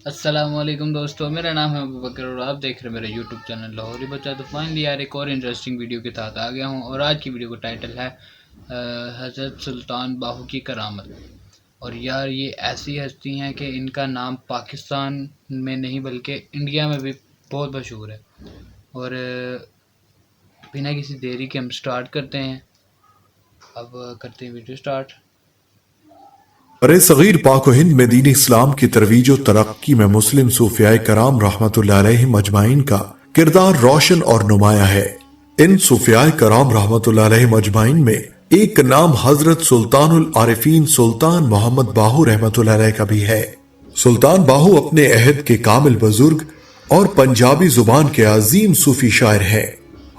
السلام علیکم دوستو، میرا نام ہے ابو بکر اور آپ دیکھ رہے ہیں میرے یوٹیوب چینل لاہوری بچہ۔ تو فائنلی یار ایک اور انٹرسٹنگ ویڈیو کے ساتھ آ گیا ہوں، اور آج کی ویڈیو کا ٹائٹل ہے حضرت سلطان باہو کی کرامت۔ اور یار یہ ایسی ہستی ہیں کہ ان کا نام پاکستان میں نہیں بلکہ انڈیا میں بھی بہت مشہور ہے۔ اور بنا کسی دیری کے ہم سٹارٹ کرتے ہیں، اب کرتے ہیں ویڈیو سٹارٹ۔ برِ صغیر پاک و ہند میں دین اسلام کی ترویج و ترقی میں مسلم صوفیاء کرام رحمت اللہ علیہم اجمعین کا کردار روشن اور نمایاں ہے۔ ان صوفیاء کرام رحمت اللہ علیہم اجمعین میں ایک نام حضرت سلطان العارفین سلطان محمد باہو رحمت اللہ علیہ کا بھی ہے۔ سلطان باہو اپنے عہد کے کامل بزرگ اور پنجابی زبان کے عظیم صوفی شاعر ہیں۔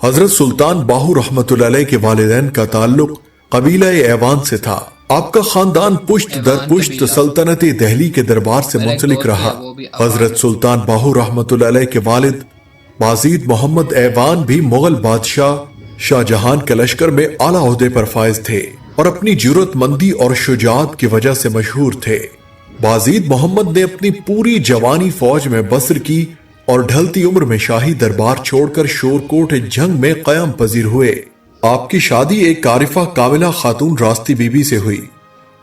حضرت سلطان باہو رحمت اللہ علیہ کے والدین کا تعلق قبیلہ ایوان سے تھا۔ آپ کا خاندان پشت در پشت سلطنت دہلی کے دربار سے منسلک رہا۔ حضرت سلطان باہو رحمت اللہ علیہ کے والد بازید محمد ایوان بھی مغل بادشاہ شاہ جہان کے لشکر میں اعلیٰ عہدے پر فائز تھے اور اپنی جرأت مندی اور شجاعت کی وجہ سے مشہور تھے۔ بازید محمد نے اپنی پوری جوانی فوج میں بسر کی اور ڈھلتی عمر میں شاہی دربار چھوڑ کر شورکوٹ جنگ میں قیام پذیر ہوئے۔ آپ کی شادی ایک عارفہ کاملہ خاتون راستی بی بی سے ہوئی۔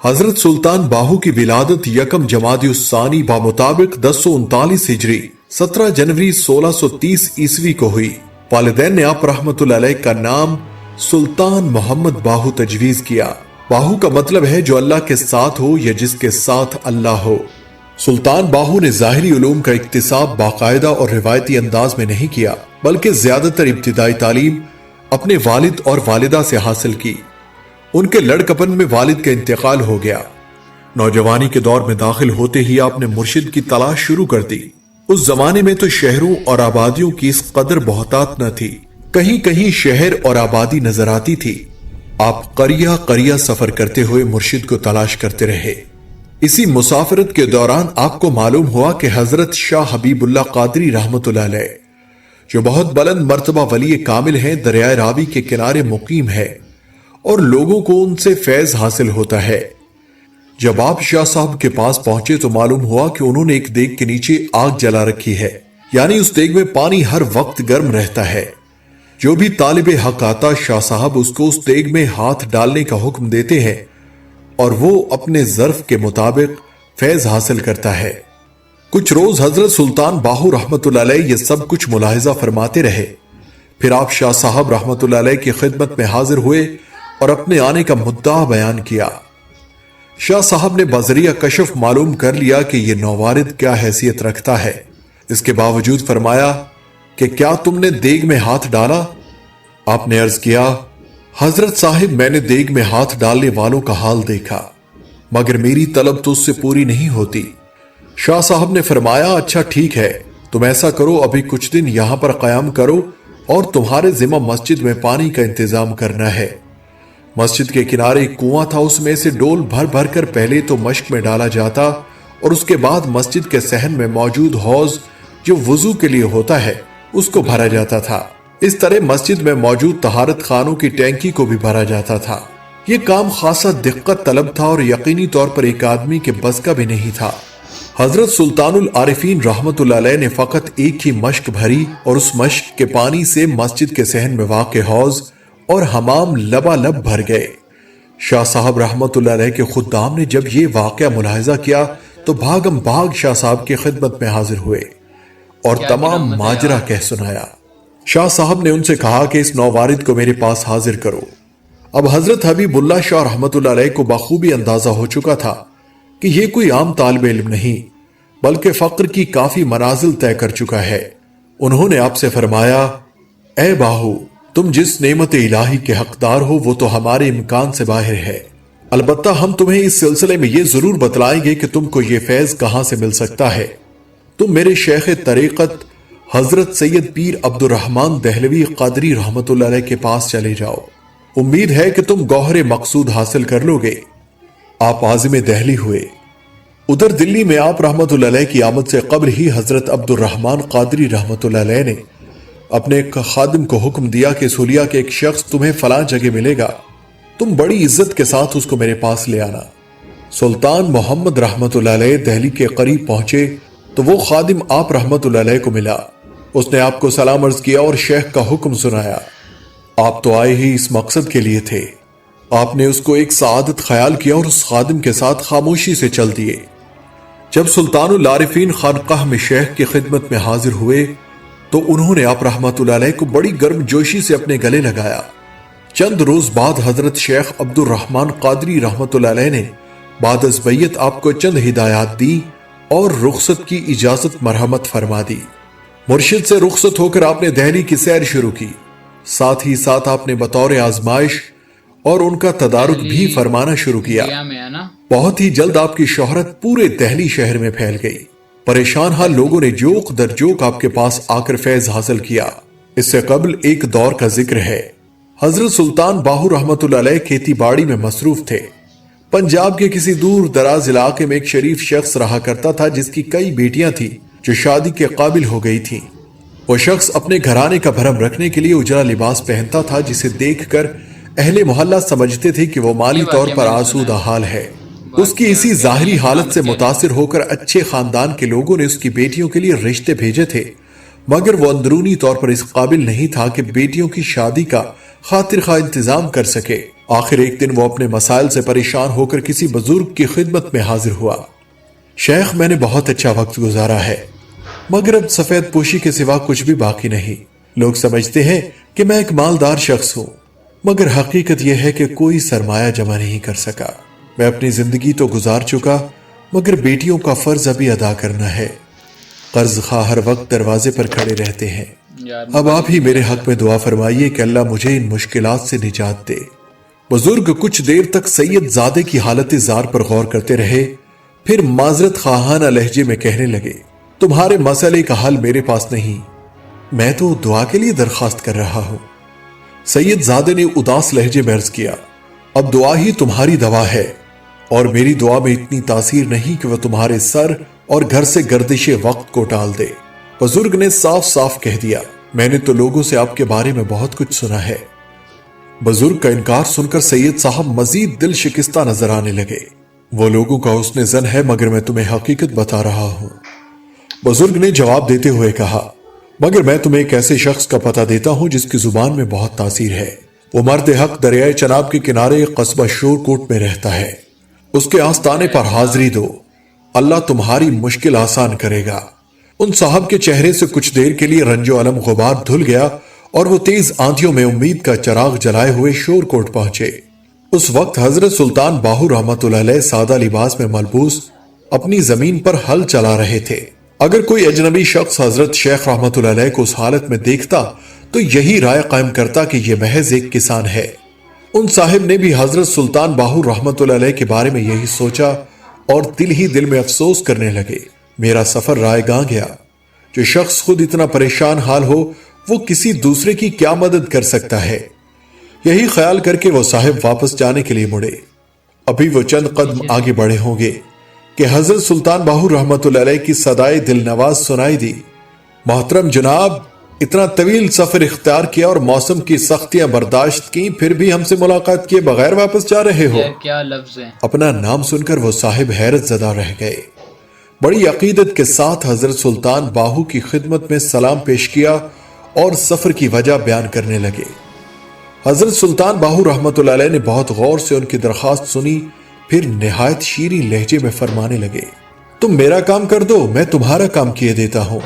حضرت سلطان باہو کی ولادت یکم جمادی الثانی بمطابق 1039 ہجری 17 جنوری 1630 عیسوی کو ہوئی۔ والدین نے آپ رحمت اللہ علیہ کا نام سلطان محمد باہو تجویز کیا۔ باہو کا مطلب ہے جو اللہ کے ساتھ ہو یا جس کے ساتھ اللہ ہو۔ سلطان باہو نے ظاہری علوم کا اکتساب باقاعدہ اور روایتی انداز میں نہیں کیا، بلکہ زیادہ تر ابتدائی تعلیم اپنے والد اور والدہ سے حاصل کی۔ ان کے لڑکپن میں والد کا انتقال ہو گیا۔ نوجوانی کے دور میں داخل ہوتے ہی آپ نے مرشد کی تلاش شروع کر دی۔ اس زمانے میں تو شہروں اور آبادیوں کی اس قدر بہتات نہ تھی، کہیں کہیں شہر اور آبادی نظر آتی تھی۔ آپ قریہ قریہ سفر کرتے ہوئے مرشد کو تلاش کرتے رہے۔ اسی مسافرت کے دوران آپ کو معلوم ہوا کہ حضرت شاہ حبیب اللہ قادری رحمت اللہ علیہ، جو بہت بلند مرتبہ ولی کامل ہیں، دریائے راوی کے کنارے مقیم ہے اور لوگوں کو ان سے فیض حاصل ہوتا ہے۔ جب آپ شاہ صاحب کے پاس پہنچے تو معلوم ہوا کہ انہوں نے ایک دیگ کے نیچے آگ جلا رکھی ہے، یعنی اس دیگ میں پانی ہر وقت گرم رہتا ہے۔ جو بھی طالب حق آتا، شاہ صاحب اس کو اس دیگ میں ہاتھ ڈالنے کا حکم دیتے ہیں اور وہ اپنے ظرف کے مطابق فیض حاصل کرتا ہے۔ کچھ روز حضرت سلطان باہو رحمت اللہ علیہ یہ سب کچھ ملاحظہ فرماتے رہے۔ پھر آپ شاہ صاحب رحمت اللہ علیہ کی خدمت میں حاضر ہوئے اور اپنے آنے کا مدعا بیان کیا۔ شاہ صاحب نے بذریعہ کشف معلوم کر لیا کہ یہ نوارد کیا حیثیت رکھتا ہے۔ اس کے باوجود فرمایا کہ کیا تم نے دیگ میں ہاتھ ڈالا؟ آپ نے عرض کیا، حضرت صاحب میں نے دیگ میں ہاتھ ڈالنے والوں کا حال دیکھا، مگر میری طلب تو اس سے پوری نہیں ہوتی۔ شاہ صاحب نے فرمایا، اچھا ٹھیک ہے، تم ایسا کرو، ابھی کچھ دن یہاں پر قیام کرو اور تمہارے ذمہ مسجد میں پانی کا انتظام کرنا ہے۔ مسجد کے کنارے ایک کنواں تھا، اس میں سے ڈول بھر بھر کر پہلے تو مشک میں ڈالا جاتا اور اس کے بعد مسجد کے صحن میں موجود حوض جو وضو کے لیے ہوتا ہے اس کو بھرا جاتا تھا۔ اس طرح مسجد میں موجود طہارت خانوں کی ٹینکی کو بھی بھرا جاتا تھا۔ یہ کام خاصا دقت طلب تھا اور یقینی طور پر ایک آدمی کے بس کا بھی نہیں تھا۔ حضرت سلطان العارفین رحمت اللہ علیہ نے فقط ایک ہی مشک بھری اور اس مشک کے پانی سے مسجد کے صحن میں واقع حوض اور حمام لبالب بھر گئے۔ شاہ صاحب رحمت اللہ علیہ کے خدام نے جب یہ واقعہ ملاحظہ کیا تو بھاگم بھاگ شاہ صاحب کی خدمت میں حاضر ہوئے اور تمام ماجرا کہہ سنایا۔ شاہ صاحب نے ان سے کہا کہ اس نووارد کو میرے پاس حاضر کرو۔ اب حضرت حبیب اللہ شاہ رحمت اللہ علیہ کو بخوبی اندازہ ہو چکا تھا کہ یہ کوئی عام طالب علم نہیں بلکہ فقر کی کافی منازل طے کر چکا ہے۔ انہوں نے آپ سے فرمایا، اے باہو، تم جس نعمت الہی کے حقدار ہو وہ تو ہمارے امکان سے باہر ہے، البتہ ہم تمہیں اس سلسلے میں یہ ضرور بتلائیں گے کہ تم کو یہ فیض کہاں سے مل سکتا ہے۔ تم میرے شیخ طریقت حضرت سید پیر عبد الرحمن دہلوی قادری رحمت اللہ علیہ کے پاس چلے جاؤ، امید ہے کہ تم گوہر مقصود حاصل کر لو گے۔ آپ عازم دہلی ہوئے۔ ادھر دلی میں آپ رحمت اللہ علیہ کی آمد سے قبل ہی حضرت عبد الرحمن قادری رحمت اللہ علیہ نے اپنے ایک خادم کو حکم دیا کہ سولیا کے ایک شخص تمہیں فلاں جگہ ملے گا، تم بڑی عزت کے ساتھ اس کو میرے پاس لے آنا۔ سلطان محمد رحمت اللہ علیہ دہلی کے قریب پہنچے تو وہ خادم آپ رحمت اللہ علیہ کو ملا۔ اس نے آپ کو سلام عرض کیا اور شیخ کا حکم سنایا۔ آپ تو آئے ہی اس مقصد کے لیے تھے۔ آپ نے اس کو ایک سعادت خیال کیا اور اس خادم کے ساتھ خاموشی سے چل دیے۔ جب سلطان العارفین خانقاہ میں شیخ کی خدمت میں حاضر ہوئے تو انہوں نے آپ رحمت اللہ علیہ کو بڑی گرم جوشی سے اپنے گلے لگایا۔ چند روز بعد حضرت شیخ عبد الرحمن قادری رحمت اللہ علیہ نے بعد از بیعت آپ کو چند ہدایات دی اور رخصت کی اجازت مرحمت فرما دی۔ مرشد سے رخصت ہو کر آپ نے دہلی کی سیر شروع کی۔ ساتھ ہی ساتھ آپ نے بطور آزمائش اور ان کا تدارک بھی فرمانا شروع کیا۔ بہت ہی جلد آپ کی شہرت پورے دہلی شہر میں پھیل گئی۔ پریشان حال لوگوں نے جوق در جوق آپ کے پاس آ کر فیض حاصل کیا۔ اس سے قبل ایک دور کا ذکر ہے، حضرت سلطان باہو رحمت اللہ علیہ کھیتی باڑی میں مصروف تھے۔ پنجاب کے کسی دور دراز علاقے میں ایک شریف شخص رہا کرتا تھا جس کی کئی بیٹیاں تھیں جو شادی کے قابل ہو گئی تھیں۔ وہ شخص اپنے گھرانے کا بھرم رکھنے کے لیے اجرا لباس پہنتا تھا جسے دیکھ کر اہل محلہ سمجھتے تھے کہ وہ مالی طور پر آسودہ حال ہے۔ اس کی اسی ظاہری حالت سے متاثر ہو کر اچھے خاندان کے لوگوں نے اس کی بیٹیوں کے لیے رشتے بھیجے تھے، مگر وہ اندرونی طور پر اس قابل نہیں تھا کہ بیٹیوں کی شادی کا خاطر خواہ انتظام کر سکے۔ آخر ایک دن وہ اپنے مسائل سے پریشان ہو کر کسی بزرگ کی خدمت میں حاضر ہوا۔ شیخ، میں نے بہت اچھا وقت گزارا ہے، مگر اب سفید پوشی کے سوا کچھ بھی باقی نہیں۔ لوگ سمجھتے ہیں کہ میں ایک مالدار شخص ہوں، مگر حقیقت یہ ہے کہ کوئی سرمایہ جمع نہیں کر سکا۔ میں اپنی زندگی تو گزار چکا، مگر بیٹیوں کا فرض ابھی ادا کرنا ہے۔ قرض خواہ ہر وقت دروازے پر کھڑے رہتے ہیں۔ اب آپ ہی میرے حق میں دعا فرمائیے کہ اللہ مجھے ان مشکلات سے نجات دے۔ بزرگ کچھ دیر تک سید زادے کی حالت زار پر غور کرتے رہے، پھر معذرت خواہانہ لہجے میں کہنے لگے، تمہارے مسئلے کا حل میرے پاس نہیں، میں تو دعا کے لیے درخواست کر رہا ہوں۔ سید زادے نے اداس لہجے میں عرض کیا، اب دعا ہی تمہاری دوا ہے، اور میری دعا میں اتنی تاثیر نہیں کہ وہ تمہارے سر اور گھر سے گردش وقت کو ٹال دے۔ بزرگ نے صاف صاف کہہ دیا، میں نے تو لوگوں سے آپ کے بارے میں بہت کچھ سنا ہے۔ بزرگ کا انکار سن کر سید صاحب مزید دل شکستہ نظر آنے لگے۔ وہ لوگوں کا حسن ظن ہے، مگر میں تمہیں حقیقت بتا رہا ہوں۔ بزرگ نے جواب دیتے ہوئے کہا، مگر میں تمہیں ایک ایسے شخص کا پتہ دیتا ہوں جس کی زبان میں بہت تاثیر ہے۔ وہ مرد حق دریائے چناب کے کنارے قصبہ شور کوٹ میں رہتا ہے۔ اس کے آستانے پر حاضری دو، اللہ تمہاری مشکل آسان کرے گا۔ ان صاحب کے چہرے سے کچھ دیر کے لیے رنج و علم غبار دھل گیا اور وہ تیز آندھیوں میں امید کا چراغ جلائے ہوئے شور کوٹ پہنچے۔ اس وقت حضرت سلطان باہو رحمت اللہ علیہ سادہ لباس میں ملبوس اپنی زمین پر ہل چلا رہے تھے۔ اگر کوئی اجنبی شخص حضرت شیخ رحمت اللہ علیہ کو اس حالت میں دیکھتا تو یہی رائے قائم کرتا کہ یہ محض ایک کسان ہے۔ ان صاحب نے بھی حضرت سلطان باہو رحمت اللہ علیہ کے بارے میں یہی سوچا اور دل ہی دل میں افسوس کرنے لگے، میرا سفر رائے گاں گیا۔ جو شخص خود اتنا پریشان حال ہو وہ کسی دوسرے کی کیا مدد کر سکتا ہے؟ یہی خیال کر کے وہ صاحب واپس جانے کے لیے مڑے۔ ابھی وہ چند قدم آگے بڑھے ہوں گے کہ حضرت سلطان باہو رحمت اللہ علیہ کی صدائے دل نواز سنائی دی، محترم جناب، اتنا طویل سفر اختیار کیا اور موسم کی سختیاں برداشت کی، پھر بھی ہم سے ملاقات کیے بغیر واپس جا رہے ہو؟ کیا لفظ ہیں؟ اپنا نام سن کر وہ صاحب حیرت زدہ رہ گئے۔ بڑی عقیدت کے ساتھ حضرت سلطان باہو کی خدمت میں سلام پیش کیا اور سفر کی وجہ بیان کرنے لگے۔ حضرت سلطان باہو رحمت اللہ علیہ نے بہت غور سے ان کی درخواست سنی، پھر نہایت شیریں لہجے میں فرمانے لگے، تم میرا کام کر دو، میں تمہارا کام کیے دیتا ہوں،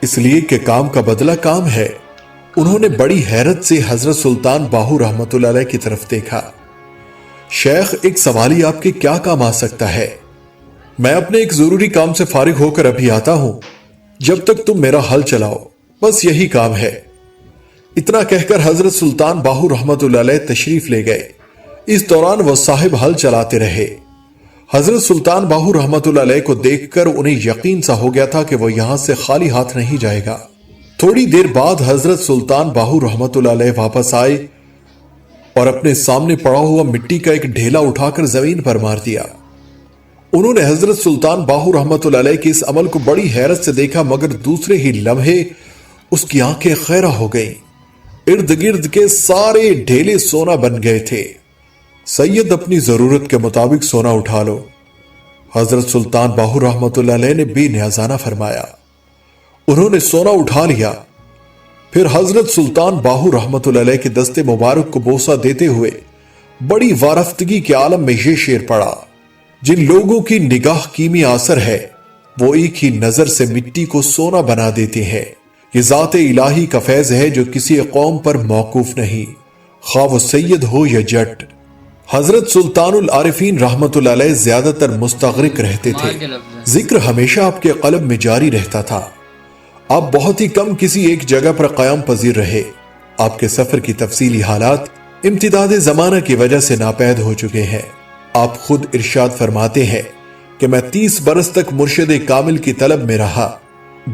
اس لیے کہ کام کا بدلہ کام ہے۔ انہوں نے بڑی حیرت سے حضرت سلطان باہو رحمت اللہ علیہ کی طرف دیکھا۔ شیخ، ایک سوالی آپ کے کیا کام آ سکتا ہے؟ میں اپنے ایک ضروری کام سے فارغ ہو کر ابھی آتا ہوں، جب تک تم میرا حل چلاؤ، بس یہی کام ہے۔ اتنا کہہ کر حضرت سلطان باہو رحمت اللہ علیہ تشریف لے گئے۔ اس دوران وہ صاحب حل چلاتے رہے۔ حضرت سلطان باہو رحمت اللہ علیہ کو دیکھ کر انہیں یقین سا ہو گیا تھا کہ وہ یہاں سے خالی ہاتھ نہیں جائے گا۔ تھوڑی دیر بعد حضرت سلطان باہو رحمت اللہ علیہ واپس آئے اور اپنے سامنے پڑا ہوا مٹی کا ایک ڈھیلا اٹھا کر زمین پر مار دیا۔ انہوں نے حضرت سلطان باہو رحمت اللہ علیہ کے اس عمل کو بڑی حیرت سے دیکھا، مگر دوسرے ہی لمحے اس کی آنکھیں خیرہ ہو گئیں۔ ارد گرد کے سارے ڈھیلے سونا بن گئے تھے۔ سید، اپنی ضرورت کے مطابق سونا اٹھا لو۔ حضرت سلطان باہو رحمۃ اللہ علیہ نے بے نیازانہ فرمایا۔ انہوں نے سونا اٹھا لیا، پھر حضرت سلطان باہو رحمۃ اللہ علیہ کے دستے مبارک کو بوسہ دیتے ہوئے بڑی وارفتگی کے عالم میں یہ شعر پڑھا: جن لوگوں کی نگاہ کیمی آثر ہے وہ ایک ہی نظر سے مٹی کو سونا بنا دیتے ہیں۔ یہ ذات الہی کا فیض ہے جو کسی قوم پر موقوف نہیں، خواہ وہ سید ہو یا جٹ۔ حضرت سلطان العارفین رحمت اللہ علیہ زیادہ تر مستغرق رہتے تھے، ذکر ہمیشہ آپ کے قلب میں جاری رہتا تھا۔ آپ بہت ہی کم کسی ایک جگہ پر قیام پذیر رہے۔ آپ کے سفر کی تفصیلی حالات امتداد زمانہ کی وجہ سے ناپید ہو چکے ہیں۔ آپ خود ارشاد فرماتے ہیں کہ میں 30 برس تک مرشد کامل کی طلب میں رہا۔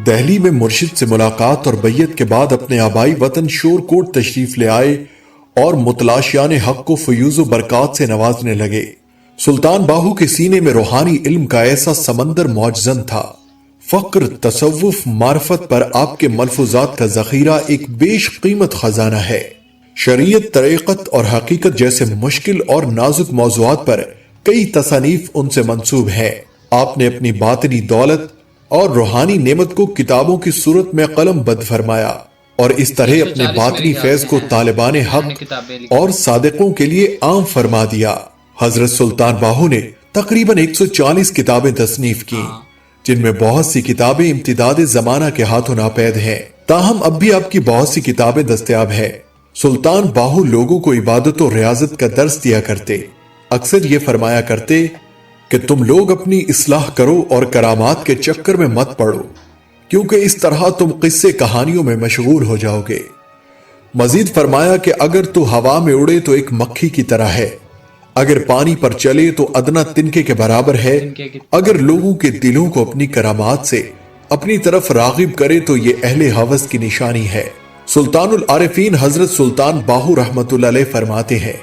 دہلی میں مرشد سے ملاقات اور بیعت کے بعد اپنے آبائی وطن شورکوٹ تشریف لے آئے اور متلاشیان حق کو فیوز و برکات سے نوازنے لگے۔ سلطان باہو کے سینے میں روحانی علم کا ایسا سمندر معجزن تھا۔ فقر، تصوف، معرفت پر آپ کے ملفوظات کا ذخیرہ ایک بیش قیمت خزانہ ہے۔ شریعت، طریقت اور حقیقت جیسے مشکل اور نازک موضوعات پر کئی تصانیف ان سے منسوب ہیں۔ آپ نے اپنی باطنی دولت اور روحانی نعمت کو کتابوں کی صورت میں قلم بند فرمایا اور اس طرح اپنے باطنی فیض کو طالبان حق اور صادقوں کے لیے عام فرما دیا۔ حضرت سلطان باہو نے تقریباً 140 کتابیں تصنیف کی، جن میں بہت سی کتابیں امتداد زمانہ کے ہاتھوں ناپید ہیں، تاہم اب بھی آپ کی بہت سی کتابیں دستیاب ہیں۔ سلطان باہو لوگوں کو عبادت و ریاضت کا درس دیا کرتے، اکثر یہ فرمایا کرتے کہ تم لوگ اپنی اصلاح کرو اور کرامات کے چکر میں مت پڑو، کیونکہ اس طرح تم قصے کہانیوں میں مشغول ہو جاؤ گے۔ مزید فرمایا کہ اگر تو ہوا میں اڑے تو ایک مکھی کی طرح ہے، اگر پانی پر چلے تو ادنا تنکے کے برابر ہے، اگر لوگوں کے دلوں کو اپنی کرامات سے اپنی طرف راغب کرے تو یہ اہل حوث کی نشانی ہے۔ سلطان العارفین حضرت سلطان باہو رحمت اللہ علیہ فرماتے ہیں،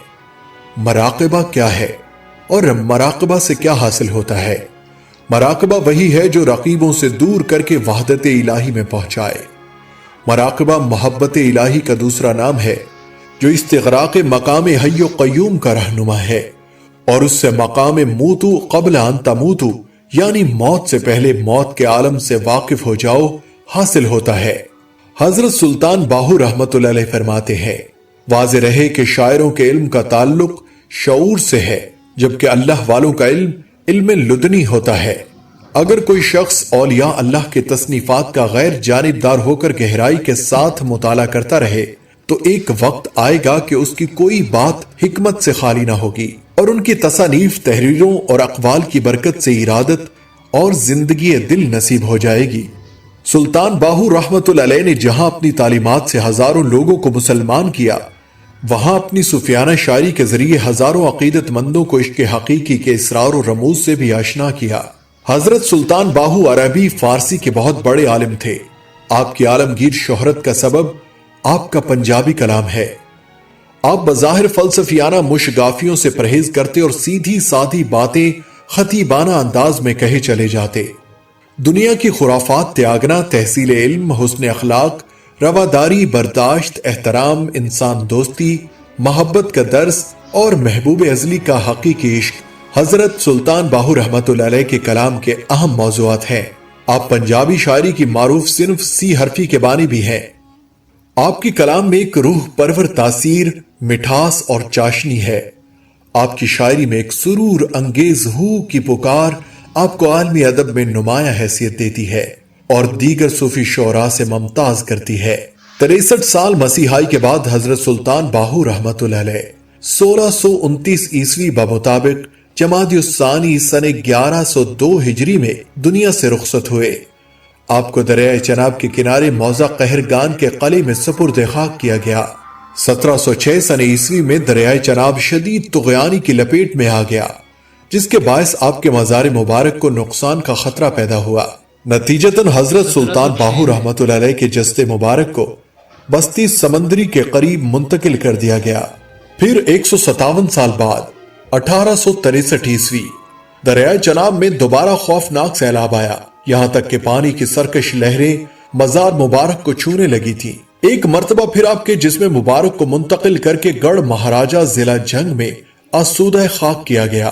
مراقبہ کیا ہے اور مراقبہ سے کیا حاصل ہوتا ہے؟ مراقبہ وہی ہے جو رقیبوں سے دور کر کے وحدت الہی میں پہنچائے۔ مراقبہ محبت الہی کا دوسرا نام ہے جو استغراق مقام حی و قیوم کا رہنما ہے، اور اس سے مقام موتو قبل ان تموتو یعنی موت سے پہلے موت کے عالم سے واقف ہو جاؤ حاصل ہوتا ہے۔ حضرت سلطان باہو رحمت اللہ علیہ فرماتے ہیں، واضح رہے کہ شاعروں کے علم کا تعلق شعور سے ہے، جبکہ اللہ والوں کا علم علم لدنی ہوتا ہے۔ اگر کوئی شخص اولیاء اللہ کے تصنیفات کا غیر جانبدار ہو کر گہرائی کے ساتھ مطالعہ کرتا رہے تو ایک وقت آئے گا کہ اس کی کوئی بات حکمت سے خالی نہ ہوگی، اور ان کی تصانیف، تحریروں اور اقوال کی برکت سے ارادت اور زندگی دل نصیب ہو جائے گی۔ سلطان باہو رحمت اللہ علیہ نے جہاں اپنی تعلیمات سے ہزاروں لوگوں کو مسلمان کیا، وہاں اپنی صوفیانہ شاعری کے ذریعے ہزاروں عقیدت مندوں کو عشق حقیقی کے اسرار و رموز سے بھی آشنا کیا۔ حضرت سلطان باہو عربی فارسی کے بہت بڑے عالم تھے۔ آپ کی عالمگیر شہرت کا سبب آپ کا پنجابی کلام ہے۔ آپ بظاہر فلسفیانہ مشگافیوں سے پرہیز کرتے اور سیدھی سادھی باتیں خطیبانہ انداز میں کہے چلے جاتے۔ دنیا کی خرافات تیاگنا، تحصیل علم، حسن اخلاق، رواداری، برداشت، احترام، انسان دوستی، محبت کا درس اور محبوب ازلی کا حقیقی عشق حضرت سلطان باہو رحمت اللہ علیہ کے کلام کے اہم موضوعات ہیں۔ آپ پنجابی شاعری کی معروف صنف سی حرفی کے بانی بھی ہیں۔ آپ کی کلام میں ایک روح پرور تاثیر، مٹھاس اور چاشنی ہے۔ آپ کی شاعری میں ایک سرور انگیز ہو کی پکار آپ کو عالمی ادب میں نمایاں حیثیت دیتی ہے اور دیگر صوفی شعراء سے ممتاز کرتی ہے۔ 63 سال مسیحائی کے بعد حضرت سلطان باہو رحمت اللہ علیہ 1629 عیسوی بمطابق جمادی الثانی سن 1102 ہجری میں دنیا سے رخصت ہوئے۔ آپ کو دریائے چناب کے کنارے موضع قہرگان کے قلعے میں سپرد خاک کیا گیا۔ 1706 سن عیسوی میں دریائے چناب شدید طغیانی کی لپیٹ میں آ گیا، جس کے باعث آپ کے مزار مبارک کو نقصان کا خطرہ پیدا ہوا۔ نتیجتاً حضرت سلطان باہو رحمت اللہ علیہ کے جسد مبارک کو بستی سمندری کے قریب منتقل کر دیا گیا۔ پھر 157 سال بعد 1863 عیسوی دریائے چناب میں دوبارہ خوفناک سیلاب آیا، یہاں تک کہ پانی کی سرکش لہریں مزار مبارک کو چھونے لگی تھی۔ ایک مرتبہ پھر آپ کے جسم مبارک کو منتقل کر کے گڑھ مہاراجہ ضلع جنگ میں آسودہ خاک کیا گیا۔